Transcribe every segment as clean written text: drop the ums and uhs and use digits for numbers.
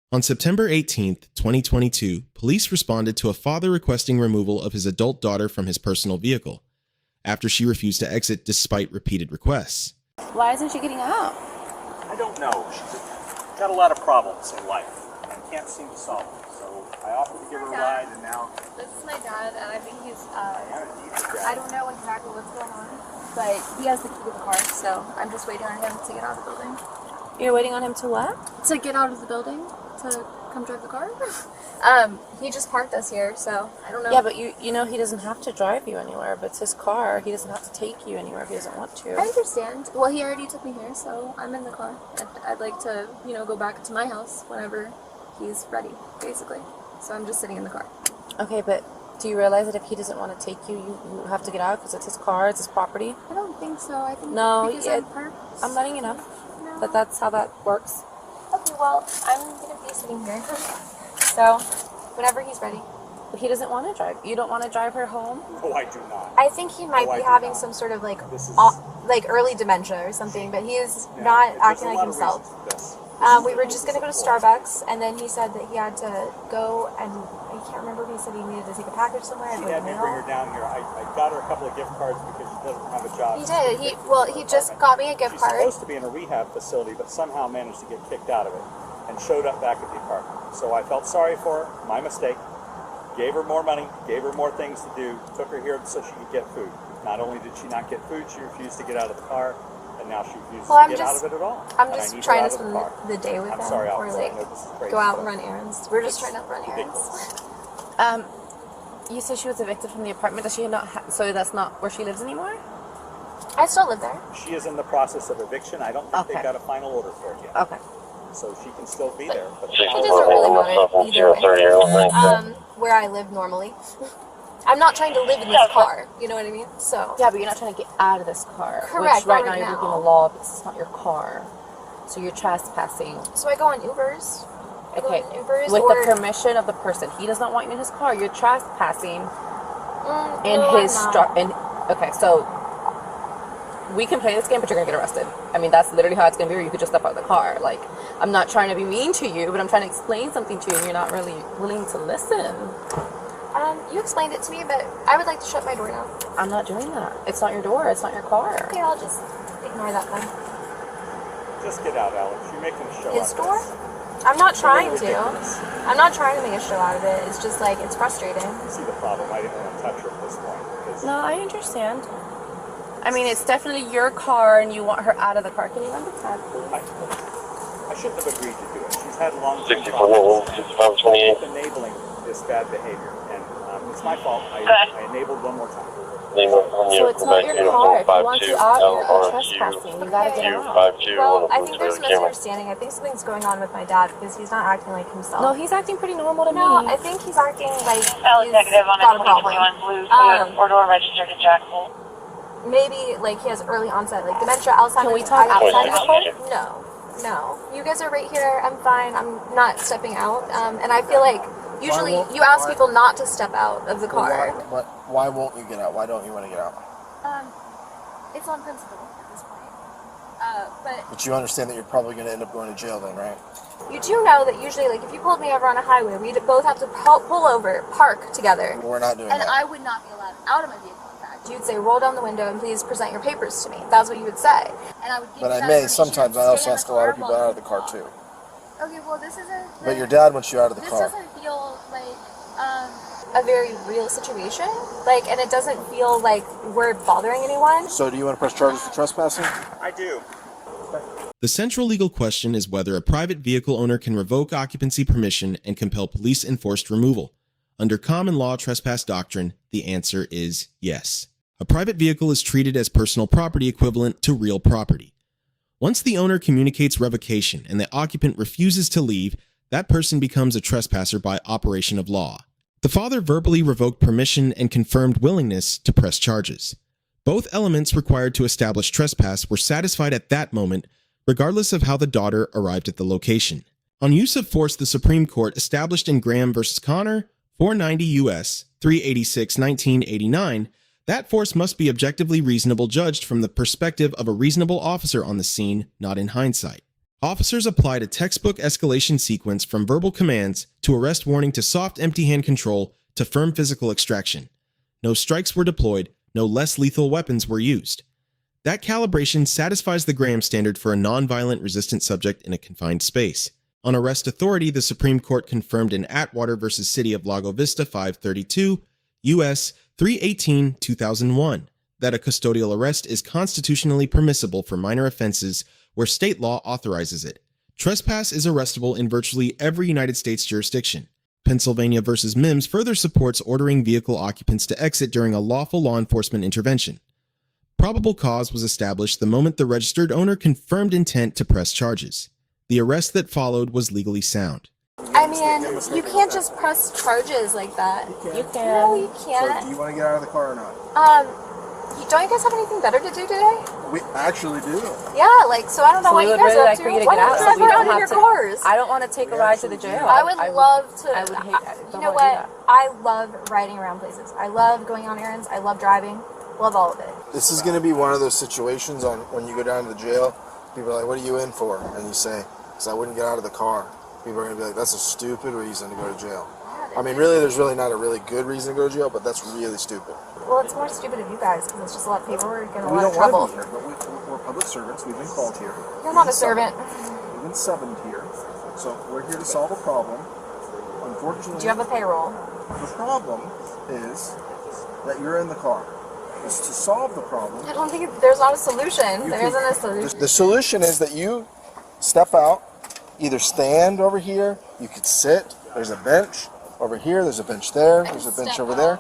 On September 18, 2022, police responded to a father requesting removal of his adult daughter from his personal vehicle after she refused to exit despite repeated requests. Why isn't she getting out? I don't know. She's got a lot of problems in life and can't seem to solve them. So I offered to give her a ride, and now... This is my dad, and I think he's, I don't know exactly what's going on, but he has the key to the car, so I'm just waiting on him to get out of the building. You're waiting on him to what? To get out of the building, to come drive the car. He just parked us here, so I don't know. Yeah, but you know he doesn't have to drive you anywhere, but it's his car. He doesn't have to take you anywhere if he doesn't want to. I understand. Well, he already took me here, so I'm in the car. I'd like to, go back to my house whenever he's ready, basically. So I'm just sitting in the car. Okay, but do you realize that if he doesn't want to take you, you have to get out because it's his car, it's his property? I don't think so. I think no, because I'm letting you know that that's how that works. Okay, well, I'm going to be sitting here. So, whenever he's ready. But he doesn't want to drive. You don't want to drive her home? No, I do not. I think he might be having some sort of early dementia or something, but he is not acting like himself. We were just going to go to Starbucks, and then he said that he had to go, and I can't remember if he said he needed to take a package somewhere. He had me bring her down here. I got her a couple of gift cards because she doesn't have a job. He did. He just got me a gift card. She's supposed to be in a rehab facility, but somehow managed to get kicked out of it and showed up back at the apartment. So I felt sorry for her, my mistake. Gave her more money, gave her more things to do, took her here so she could get food. Not only did she not get food, she refused to get out of the car, and now she refuses to get out of it at all. I'm just trying to spend the day with him. I'm sorry, or go out and run errands. We're just trying to run errands. You said she was evicted from the apartment. Does she not? So that's not where she lives anymore? I still live there. She is in the process of eviction. I don't think they've got a final order for it yet. Okay. So she can still be there. But it doesn't really matter either way. Where I live normally. I'm not trying to live in this car. You know what I mean? So. Yeah, but you're not trying to get out of this car. Correct. Which right now you're breaking the law because it's not your car. So you're trespassing. So I go on Ubers. Okay. With the permission of the person. He does not want you in his car. You're trespassing in his okay, so we can play this game, but you're gonna get arrested. I mean, that's literally how it's gonna be. Or you could just step out of the car. Like, I'm not trying to be mean to you, but I'm trying to explain something to you, and you're not really willing to listen. You explained it to me, but I would like to shut my door now. I'm not doing that. It's not your door. It's not your car. Okay, I'll just ignore that then. Just get out, Alex. You're making a show His out door? of I'm not trying to. I'm not trying to make a show out of it. It's just like, it's frustrating. You see the problem. I didn't want to touch her at this point. No, I understand. I mean, it's definitely your car, and you want her out of the car. Can you understand, please? I shouldn't have agreed to do it. She's had long-term 64, problems 6528. enabling this bad behavior, and it's my fault. I enabled one more time. So it's not your car. If he wants you out, you're trespassing. You gotta get out. Well, I think there's a misunderstanding. I think something's going on with my dad because he's not acting like himself. No, he's acting pretty normal to me. No, I think he's acting like he's Executive on got a problem. 21 Blue, four-door registered to Jackson. Maybe like he has early onset, like dementia, Alzheimer's. Can we talk outside of the car? No. You guys are right here. I'm fine. I'm not stepping out. And I feel like usually you ask people not to step out of the car. Why won't you get out? Why don't you want to get out? It's on principle at this point. But you understand that you're probably going to end up going to jail then, right? You do know that usually, like, if you pulled me over on a highway, we'd both have to pull over, park together. We're not doing that. And I would not be allowed out of my vehicle, in fact. You'd say, roll down the window and please present your papers to me. That's what you would say. And I would give But I may, sometimes I also ask a lot of people out of the car too. Okay, well, this isn't... But your dad wants you out of the car. This doesn't feel like a very real situation. Like, and it doesn't feel like we're bothering anyone. So do you want to press charges for trespassing? I do. The central legal question is whether a private vehicle owner can revoke occupancy permission and compel police-enforced removal. Under common law trespass doctrine, the answer is yes. A private vehicle is treated as personal property equivalent to real property. Once the owner communicates revocation and the occupant refuses to leave, that person becomes a trespasser by operation of law. The father verbally revoked permission and confirmed willingness to press charges. Both elements required to establish trespass were satisfied at that moment, regardless of how the daughter arrived at the location. On use of force, the Supreme Court established in Graham v. Connor, 490 U.S. 386, 1989, that force must be objectively reasonable judged from the perspective of a reasonable officer on the scene, not in hindsight. Officers applied a textbook escalation sequence from verbal commands to arrest warning to soft empty hand control to firm physical extraction. No strikes were deployed, no less lethal weapons were used. That calibration satisfies the Graham standard for a nonviolent resistant subject in a confined space. On arrest authority, the Supreme Court confirmed in Atwater v. City of Lago Vista 532, U.S. 318-2001, that a custodial arrest is constitutionally permissible for minor offenses where state law authorizes it. Trespass is arrestable in virtually every United States jurisdiction. Pennsylvania v. Mims further supports ordering vehicle occupants to exit during a lawful law enforcement intervention. Probable cause was established the moment the registered owner confirmed intent to press charges. The arrest that followed was legally sound. I mean, you can't just press charges like that. You can. No, you So can't. do you want to get out of the car or not? Don't you guys have anything better to do today? We actually do. Yeah, like, so I don't know So what we you would guys really are up like to. for you to Why get don't out you so drive we around don't in your have to. cars? I don't want to take a ride to the jail. I would love to. I would hate. I You don't know wanna do what? that. I love riding around places. I love going on errands. I love driving. Love all of it. This is going to be one of those situations on when you go down to the jail. People are like, "What are you in for?" And you say, "Because I wouldn't get out of the car." People are going to be like, "That's a stupid reason to go to jail." I mean, really, there's really not a really good reason to go to jail, but that's really stupid. Well, it's more stupid of you guys because it's just a lot of paperwork and a We lot don't of trouble. want to be here, but we're public servants. We've been called here. You're not a servant. We've been summoned here, so we're here to solve a problem. Unfortunately, Do you have a payroll? the problem is that you're in the car. It's to solve the problem. I don't think there's not a solution. There isn't a solution. The solution is that you step out, either stand over here, you could sit, there's a bench over here, there's a bench there, there's a bench step over there.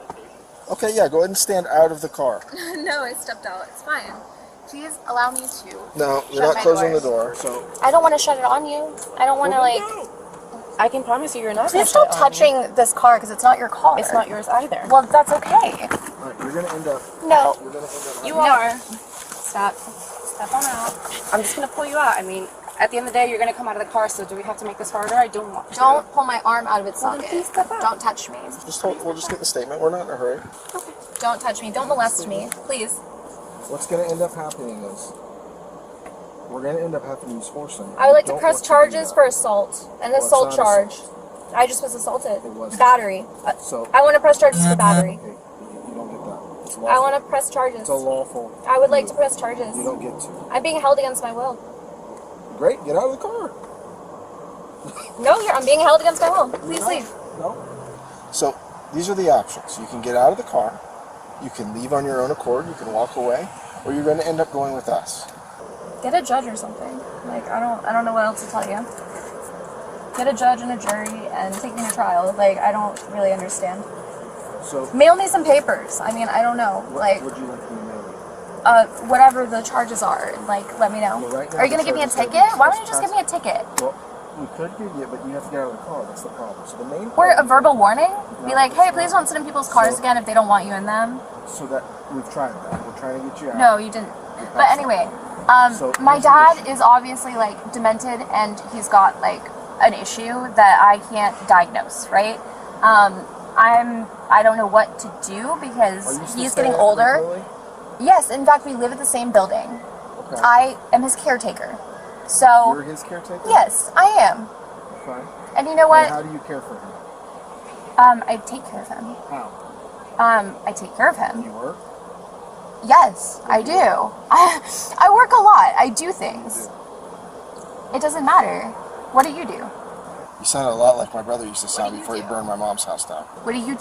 Okay, yeah, go ahead and stand out of the car. No, I stepped out. It's fine. Please allow me to. No, Shut you're not my closing door. the door, so... I don't want to shut it on you. I don't want to like. I can promise you, you're not. Please gonna stop shit on me. touching this car because it's not your car. It's not yours either. Well, that's okay. Alright, you're gonna end up... No. You're gonna end up... You are. Stop. Step on out. I'm just gonna pull you out. I mean, at the end of the day, you're gonna come out of the car. So do we have to make this harder? I don't want to. Don't pull my arm out of its Well, then socket. please step out. Don't touch me. We'll just get the statement. We're not in a hurry. Don't touch me. Don't molest me. Please. What's gonna end up happening is... We're gonna end up having to use force on you. I would like We to don't press want to do charges that. for assault. An Well, it's assault not charge. assault. I just was assaulted. It wasn't. Battery. So... I want to press charges for battery. Okay, you don't get that. It's lawful. I want to press charges. It's a lawful... I would like to press charges. You don't get to. I'm being held against my will. Great, get out of the car. No, I'm being held against my will. Please leave. No. So these are the options. You can get out of the car, you can leave on your own accord, you can walk away, or you're going to end up going with us. Get a judge or something. Like I don't know what else to tell you. Get a judge and a jury and take me to trial. Like I don't really understand. So Mail me some papers. I mean I don't know. what Like would you like me to mail you? whatever the charges are. Like let me know. Well, right now Are you the gonna give me a charges ticket? are Why don't you just give me a ticket? Well, we could give you, but you have to get out of the car. That's the problem. So the main Or a problem- verbal warning? Be like, hey, please don't sit in people's cars again if they don't want you in them. So that we've tried that. We're trying to get you out. No, you didn't. But anyway, So my here's the dad issue. is obviously like demented and he's got like an issue that I can't diagnose, right? I don't know what to do Are because you still he's staying getting at older. Lily? Yes, in fact, we live at the same building. Okay. I am his caretaker. You're So, his caretaker? yes, I am. Okay. And you know And what? how do you care for him? I take care of him. How? I take care of Do him. you work? Yes, I do. I work a lot. I do things. It doesn't matter. What do you do? You sound a lot like my brother used to sound before he burned my mom's house down. What do? You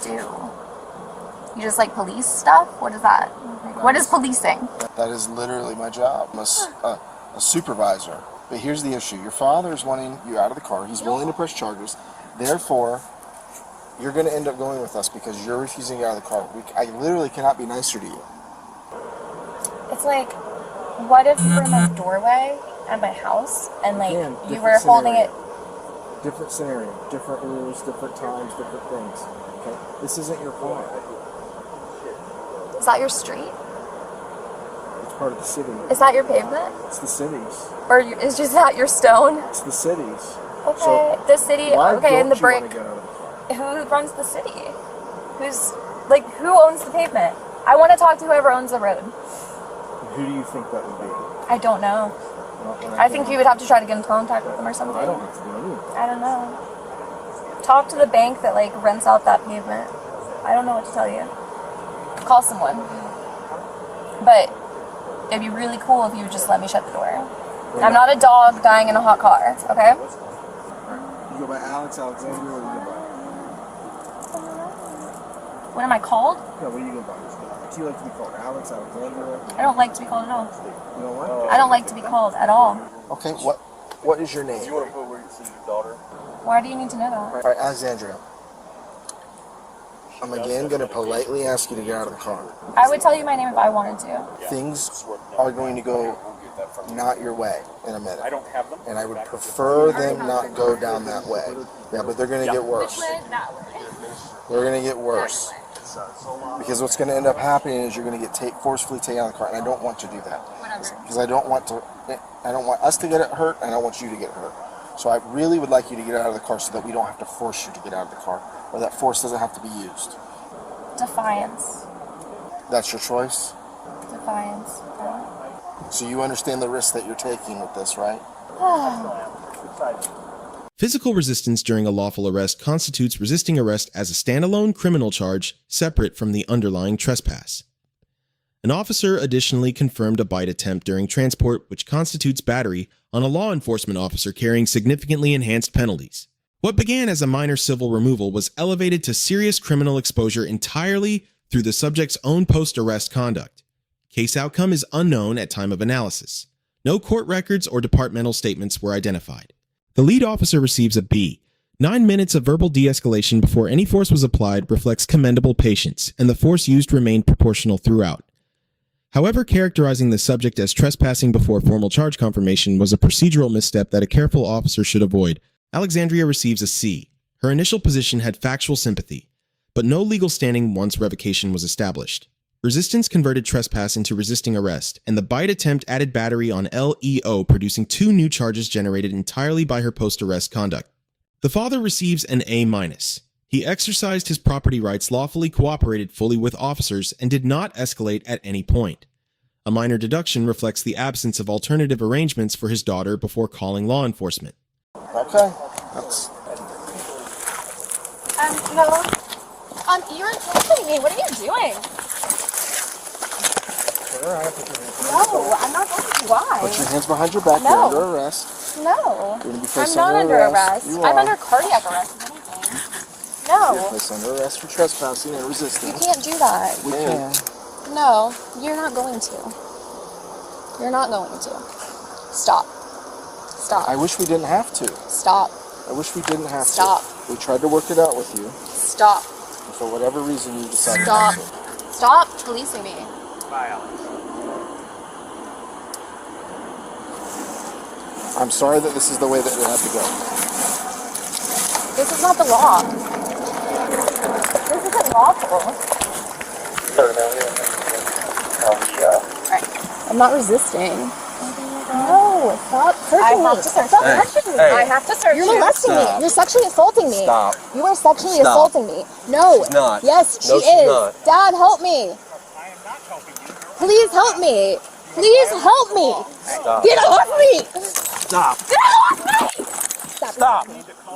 just like police stuff? What is that? Like, what is policing? That is literally my job. I'm a supervisor. But here's the issue. Your father is wanting you out of the car. He's willing to press charges. Therefore, you're going to end up going with us because you're refusing to get out of the car. I literally cannot be nicer to you. It's like, what if you were in my doorway at my house and like Again, you different were holding it? scenario. Different scenario, different rules, different times, different things. Okay? This isn't your car. Is that your street? It's part of the city. Is that your pavement? It's the cities. Or is just that your stone? It's the cities. Okay, So, the city. why Okay, and the don't you brick. want to get out of the car? Who runs the city? Who owns the pavement? I want to talk to whoever owns the road. Who do you think that would be? I don't know. I think you would have to try to get in contact with them or something. I don't have to do anything. I don't know. Talk to the bank that like rents out that pavement. I don't know what to tell you. Call someone. But it'd be really cool if you would just let me shut the door. I'm not a dog dying in a hot car, okay? You go by Alex, Alexandria, or you go by? What am I called? Yeah, what do you go by? Do you like to be called Alex, Alexandria? I don't like to be called at all. You know what? I don't like to be called at all. Okay, what is your name? You want to put where you see your daughter? Why do you need to know that? All right, Alexandria. I'm again going to politely ask you to get out of the car. I would tell you my name if I wanted to. Things are going to go not your way in a minute. I don't have them. And I would prefer them not go down that way. Yeah, but they're going to get worse. That way. They're going to get worse. Because what's going to end up happening is you're going to get forcefully taken out of the car, and I don't want to do that. Whatever. Because I don't want us to get hurt, and I don't want you to get hurt. So I really would like you to get out of the car so that we don't have to force you to get out of the car, or that force doesn't have to be used. Defiance. That's your choice? Defiance. So you understand the risk that you're taking with this, right? Physical resistance during a lawful arrest constitutes resisting arrest as a standalone criminal charge separate from the underlying trespass. An officer additionally confirmed a bite attempt during transport, which constitutes battery on a law enforcement officer carrying significantly enhanced penalties. What began as a minor civil removal was elevated to serious criminal exposure entirely through the subject's own post-arrest conduct. Case outcome is unknown at time of analysis. No court records or departmental statements were identified. The lead officer receives a B. 9 minutes of verbal de-escalation before any force was applied reflects commendable patience, and the force used remained proportional throughout. However, characterizing the subject as trespassing before formal charge confirmation was a procedural misstep that a careful officer should avoid. Alexandria receives a C. Her initial position had factual sympathy, but no legal standing once revocation was established. Resistance converted trespass into resisting arrest, and the bite attempt added battery on LEO, producing 2 new charges generated entirely by her post-arrest conduct. The father receives an A-. He exercised his property rights lawfully, cooperated fully with officers, and did not escalate at any point. A minor deduction reflects the absence of alternative arrangements for his daughter before calling law enforcement. Okay. That's... No. You're insulting me. What are you doing? No, I'm not going to. Why? Put your hands behind your back. No. You're under arrest. No. You're going to be I'm placed not under arrest. You I'm are. under cardiac arrest, if anything. You're No. placed under arrest for trespassing and You resistance. can't do that. We can. No, you're not going to. You're not going to. Stop. Stop. I wish we didn't have to. Stop. I wish we didn't have Stop. to. We tried to work it out with you. Stop. And for whatever reason, you decided Stop. not to. Stop policing me. Bye, Alex. I'm sorry that this is the way that it had to go. This is not the law. This isn't lawful. Alright. I'm not resisting. No, stop searching me. Stop touching me. I have to search you. You're molesting me. You're sexually assaulting me. Stop. You are sexually assaulting me. No. She's not. Yes, she No, she's is. not. Dad, help me. I am not helping you. Please help me. Please help me. Stop. Get off me. Stop. Get off me. Stop.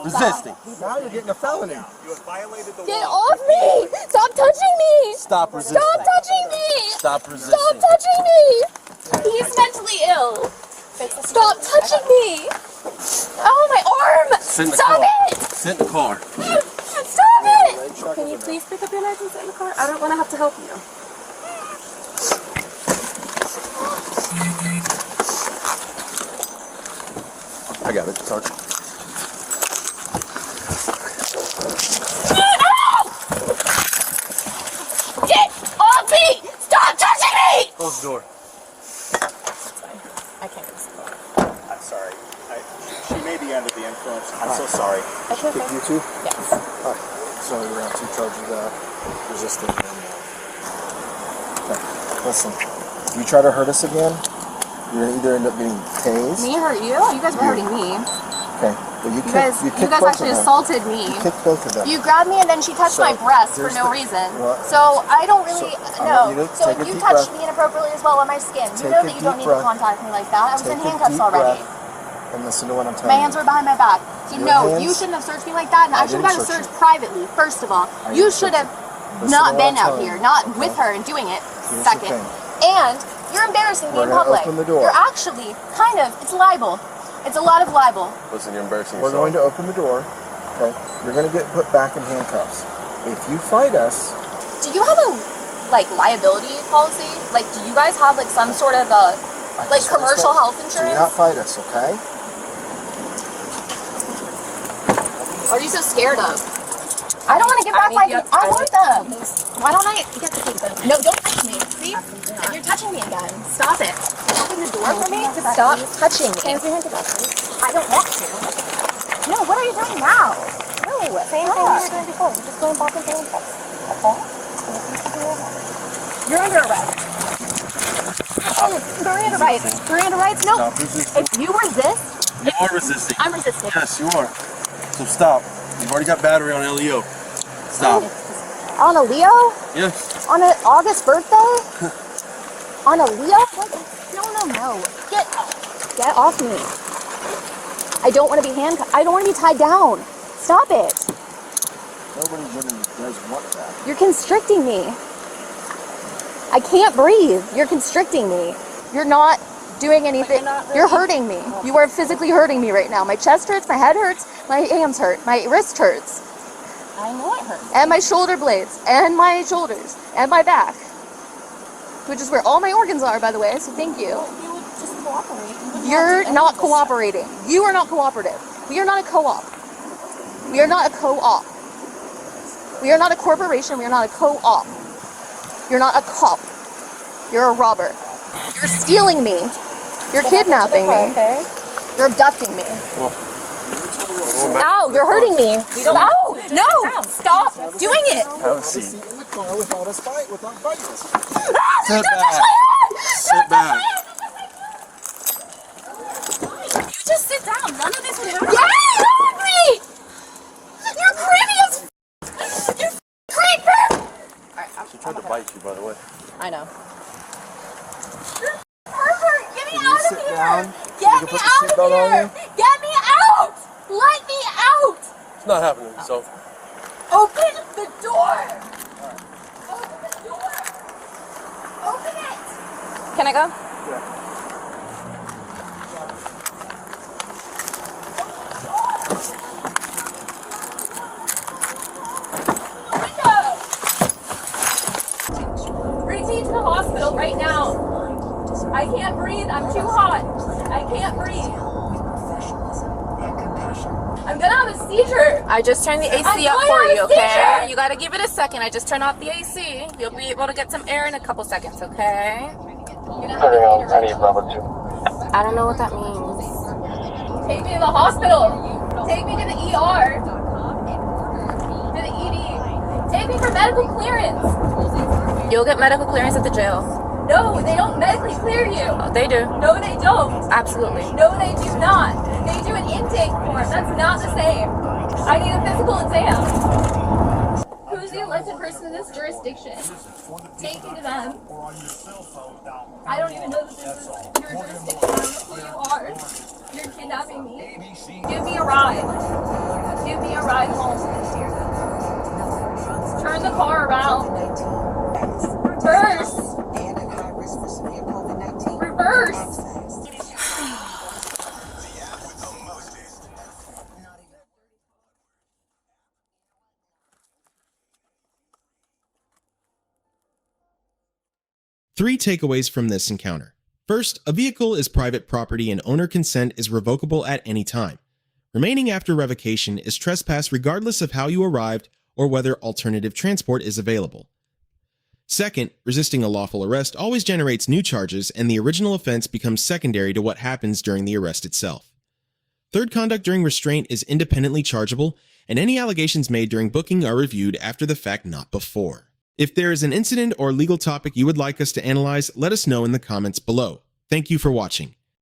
Resisting. Now you're getting a felony. You have violated the Get law. off me. Stop touching me. Stop resisting. Stop touching me. Stop resisting. Stop touching me. He's mentally ill. Stop touching me. Oh, my arm. Sit in the Stop car. it. Sit in the car. Stop it. Can you please pick up your knife and sit in the car? I don't want to have to help you. I got it, Sergeant. Get off me. Stop touching me. Close the door. I can't do this. I'm sorry. She may be under the influence. I'm so sorry. Okay. Pick you two? Yes. Alright. So you're going to have 2 charges of resisting. Okay. Listen. If you try to hurt us again, you're going to either end up getting tased. Me hurt you? You guys were hurting me. Okay. Well, You guys actually assaulted me. You kicked both of them. You grabbed me and then she touched my breast for no reason. So I don't really know. So you touched me inappropriately as well on my skin. You know that you don't need to contact me like that. I was in handcuffs already. And listen to what I'm telling My you. hands were behind my back. So no, you shouldn't have searched me like that. And I should have gotten searched privately, first of all. You should have not been out here, not with her and doing it, second. And you're embarrassing me in public. You're actually kind of, it's libel. It's a lot of libel. Listen, you're embarrassing yourself. We're going to open the door. Okay? You're going to get put back in handcuffs. If you fight us... Do you have a, liability policy? Do you guys have, some sort of, commercial health insurance? Do not fight us, okay? What are you so scared of? I don't want to give back my... I want them. Why don't I get to keep them? No, don't touch me. See? You're touching me again. Stop it. Open the door for me. Stop touching me. I don't want to. No, what are you doing now? No, same thing we were doing before. We're just going back and forth. Okay? You're under arrest. Miranda rights. Miranda rights? No. If you resist... You are resisting. I'm resisting. Yes, you are. So stop. You've already got battery on Leo. Stop. On a Leo? Yes. On an August birthday? On a Leo? No. Get off me. I don't want to be handcuffed. I don't want to be tied down. Stop it. Nobody does want that. You're constricting me. I can't breathe. You're constricting me. You're not doing anything. You're hurting me. You are physically hurting me right now. My chest hurts, my head hurts, my hands hurt, my wrist hurts. I know it hurts. And my shoulder blades, and my shoulders, and my back. Which is where all my organs are, by the way, so thank you. You would just cooperate. You're not cooperating. You are not cooperative. We are not a co-op. We are not a co-op. We are not a corporation. We are not a co-op. You're not a cop. You're a robber. You're stealing me. You're kidnapping me. Okay. You're abducting me. Ow, you're hurting me. Ow, no, stop doing it. Have a seat. In the car without us fighting us. Sit back. Sit back. You just sit down. None of this would happen. Get off me! You're creepy as f***. You creeper! She tried to bite you, by the way. I know. Pervert, get me out of Sit here! down. Get me out of here! Get me out! Let me out! It's not happening, so. Open the door! Open the door! Open it! Can I go? Bring me to the hospital right now. I can't breathe. I'm too hot. I can't breathe. I'm gonna have a seizure. I just turned the AC up for you, okay? You gotta give it a second. I just turned off the AC. You'll be able to get some air in a couple seconds, okay? I need Bravo 2. I don't know what that means. Take me to the hospital. Take me to the ER. To the ED. Take me for medical clearance. You'll get medical clearance at the jail. No, they don't medically clear you. Oh, they do. No, they don't. Absolutely. No, they do not. They do an intake form. That's not the same. I need a physical exam. Who's the elected person in this jurisdiction? Take me to them. I don't even know that this is your jurisdiction. I don't know who you are. You're kidnapping me. Give me a ride. Give me a ride home. Turn the car around. Reverse. Reverse. Three takeaways from this encounter. First, a vehicle is private property and owner consent is revocable at any time. Remaining after revocation is trespass regardless of how you arrived or whether alternative transport is available. Second, resisting a lawful arrest always generates new charges and the original offense becomes secondary to what happens during the arrest itself. Third, conduct during restraint is independently chargeable and any allegations made during booking are reviewed after the fact, not before. If there is an incident or legal topic you would like us to analyze, let us know in the comments below. Thank you for watching.